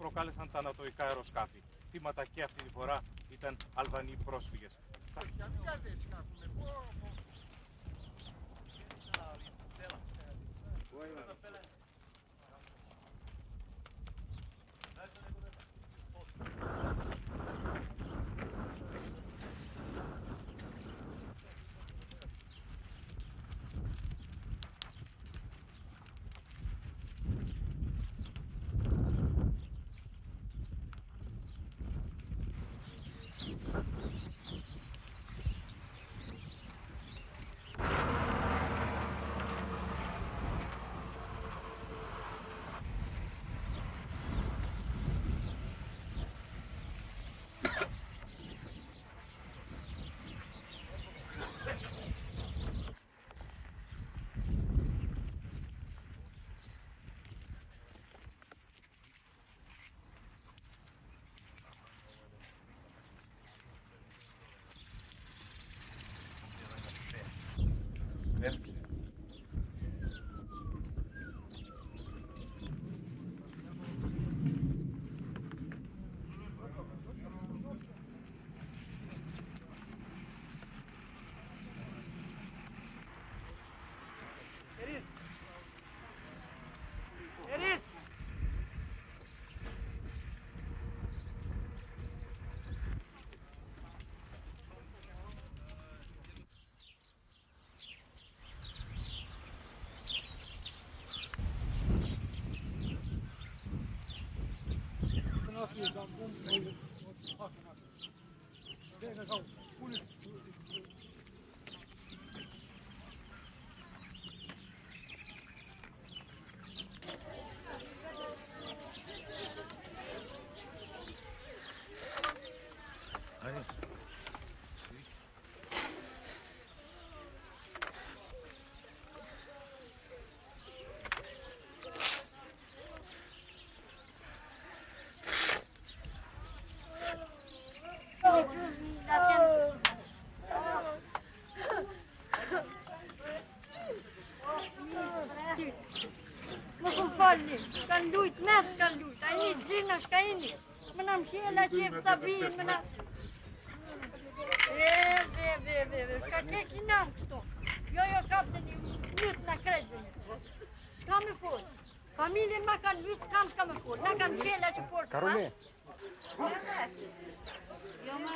προκάλεσαν τα ανατοϊκά αεροσκάφη. Θύματα και αυτή τη φορά ήταν Αλβανοί πρόσφυγες. Shka lujt, me shka lujt, a një gjina shka ini. Më në mshela që e fësabi, më në... Shka që e kinam këto. Jo, kapte një lyt në krejtë. Shka me fol. Familjen ma kanë lyt, kam shka me fol. Na kanë mshela që portë. Karole. Jo, ma...